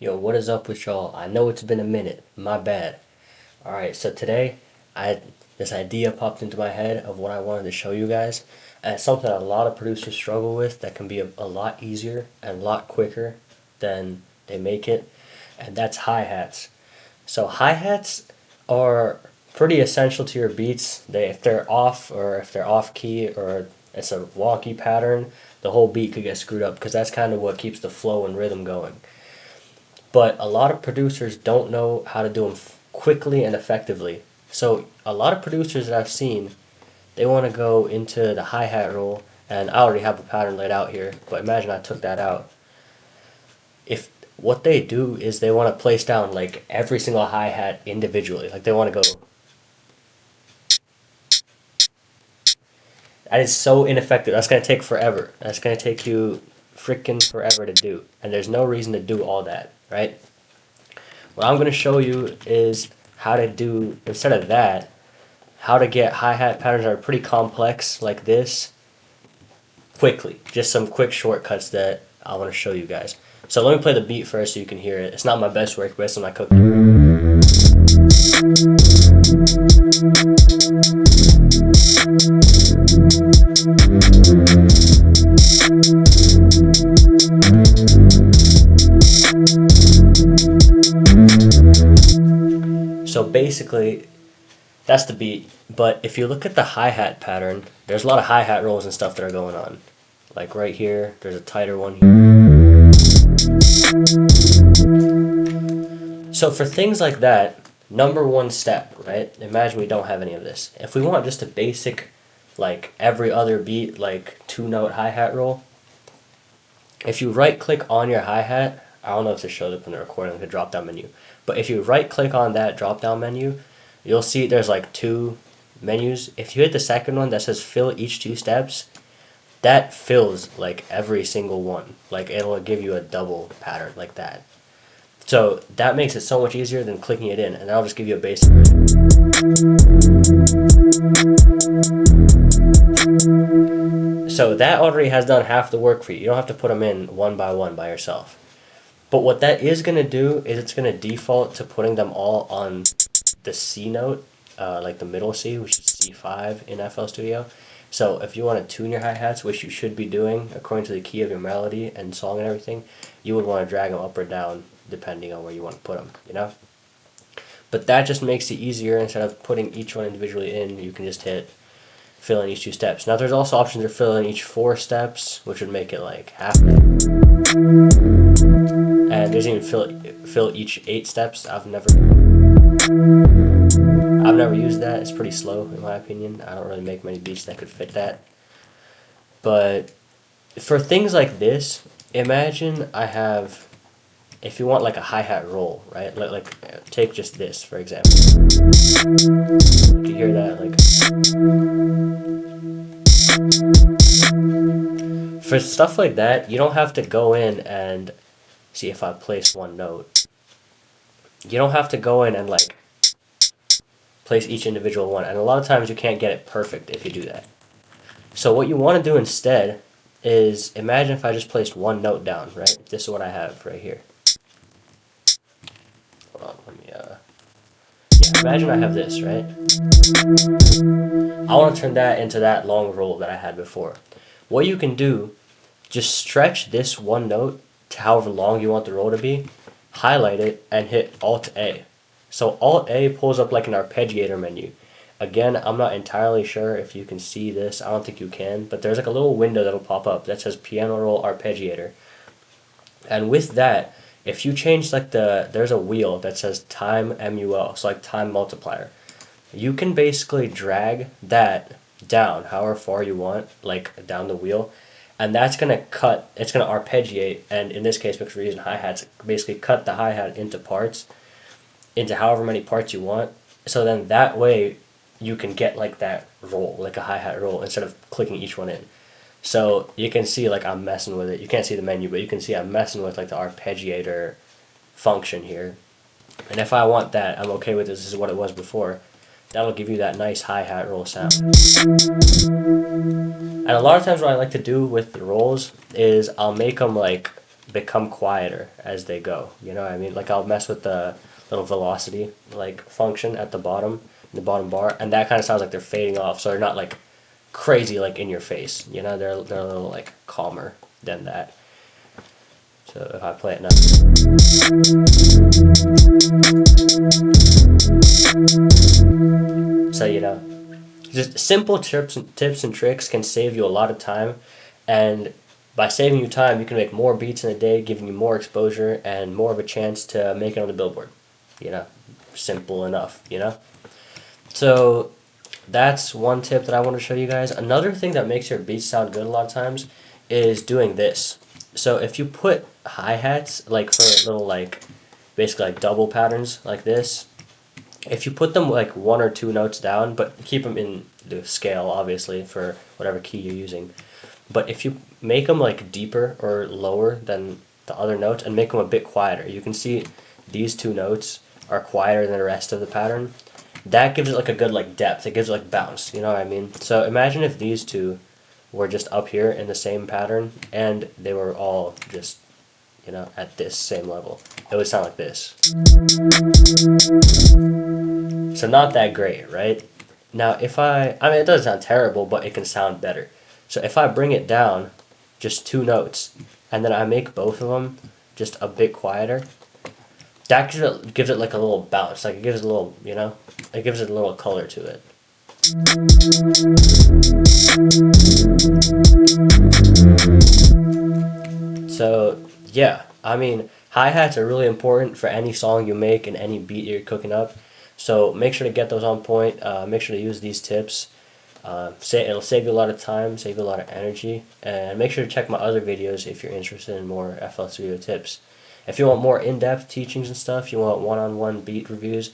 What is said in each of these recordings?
Yo, what is up with y'all? I know it's been a minute. My bad. Alright, so today this idea popped into my head of what I wanted to show you guys. And it's something that a lot of producers struggle with that can be a lot easier and a lot quicker than they make it. And that's hi-hats. So hi-hats are pretty essential to your beats. If they're off or if they're off key or it's a wonky pattern, the whole beat could get screwed up because that's kind of what keeps the flow and rhythm going. But a lot of producers don't know how to do them quickly and effectively. So a lot of producers that I've seen, they want to go into the hi-hat roll, and I already have a pattern laid out here, but imagine I took that out. If what they do is they want to place down like every single hi-hat individually, like they want to go. That is so ineffective. That's going to take forever. That's going to take you freaking forever to do. And there's no reason to do all that, right? What I'm going to show you is how to do, instead of that, how to get hi-hat patterns that are pretty complex like this quickly. Just some quick shortcuts that I want to show you guys. So let me play the beat first so you can hear it. It's not my best work, but it's on my cooking. So basically, that's the beat. But if you look at the hi-hat pattern, there's a lot of hi-hat rolls and stuff that are going on. Like right here, there's a tighter one here. So for things like that, number one step, right? Imagine we don't have any of this. If we want just a basic, like every other beat, like 2-note hi-hat roll, if you right-click on your hi-hat, I don't know if this shows up in the recording, the drop-down menu, but if you right-click on that drop-down menu, you'll see there's like two menus. If you hit the second one that says fill each 2 steps, that fills like every single one. Like it'll give you a double pattern like that. So that makes it so much easier than clicking it in, and I'll just give you a basic. So that already has done half the work for you. You don't have to put them in one by yourself. But what that is going to do is it's going to default to putting them all on the C note, like the middle C, which is C5 in FL Studio. So if you want to tune your hi-hats, which you should be doing according to the key of your melody and song and everything, you would want to drag them up or down depending on where you want to put them, you know? But that just makes it easier. Instead of putting each one individually in, you can just hit fill in each 2 steps. Now there's also options to fill in each 4 steps, which would make it like half that. And there's even fill each 8 steps. I've never used that. It's pretty slow in my opinion. I don't really make many beats that could fit that. But for things like this, imagine I have, if you want like a hi-hat roll, right? Like take just this for example. You hear that like. For stuff like that, you don't have to go in and see if I place one note. You don't have to go in and like place each individual one, and a lot of times you can't get it perfect if you do that. So what you want to do instead is imagine if I just placed one note down, right? This is what I have right here. Hold on, let me imagine I have this, right? I want to turn that into that long roll that I had before. What you can do, just stretch this one note to however long you want the roll to be, highlight it, and hit Alt-A. So Alt-A pulls up like an arpeggiator menu. Again, I'm not entirely sure if you can see this. I don't think you can, but there's like a little window that'll pop up that says piano roll arpeggiator. And with that, if you change like there's a wheel that says time MUL, so like time multiplier. You can basically drag that down however far you want, like down the wheel, and that's going to cut, it's going to arpeggiate, and in this case, because we're using hi-hats, basically cut the hi-hat into parts, into however many parts you want, so then that way you can get like that roll, like a hi-hat roll, instead of clicking each one in. So you can see like I'm messing with it. You can't see the menu, but you can see I'm messing with like the arpeggiator function here. And if I want that, I'm okay with this. This is what it was before. That'll give you that nice hi-hat roll sound. And a lot of times what I like to do with the rolls is I'll make them like become quieter as they go. You know what I mean? Like I'll mess with the little velocity like function at the bottom bar, and that kind of sounds like they're fading off. So they're not like crazy like in your face. You know, they're a little like calmer than that. So if I play it now, so you know, just simple tips and tricks can save you a lot of time, and by saving you time, you can make more beats in a day, giving you more exposure and more of a chance to make it on the Billboard. You know, simple enough. You know, so that's one tip that I want to show you guys. Another thing that makes your beats sound good a lot of times is doing this. So if you put hi-hats like for little like basically like double patterns like this, if you put them like one or two notes down, but keep them in the scale obviously for whatever key you're using. But if you make them like deeper or lower than the other notes and make them a bit quieter, you can see these two notes are quieter than the rest of the pattern. That gives it like a good like depth. It gives it like bounce. You know what I mean? So imagine if these two were just up here in the same pattern and they were all just, you know, at this same level. It would sound like this. So not that great, right? Now if I mean it doesn't sound terrible, but it can sound better. So if I bring it down just two notes and then I make both of them just a bit quieter, that gives it like a little bounce. Like it gives it a little, you know, it gives it a little color to it. So yeah, I mean hi-hats are really important for any song you make and any beat you're cooking up. So make sure to get those on point. Make sure to use these tips. It'll save you a lot of time, save you a lot of energy, and make sure to check my other videos if you're interested in more FL Studio tips. If you want more in-depth teachings and stuff, you want one-on-one beat reviews,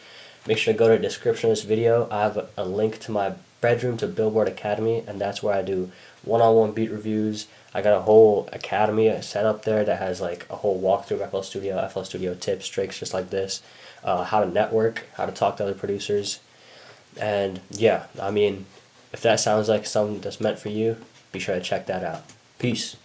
make sure to go to the description of this video. I have a link to my bedroom to Billboard Academy, and that's where I do one-on-one beat reviews. I got a whole academy set up there that has like a whole walkthrough of FL Studio, FL Studio tips, tricks, just like this, how to network, how to talk to other producers, and yeah, I mean, if that sounds like something that's meant for you, be sure to check that out. Peace.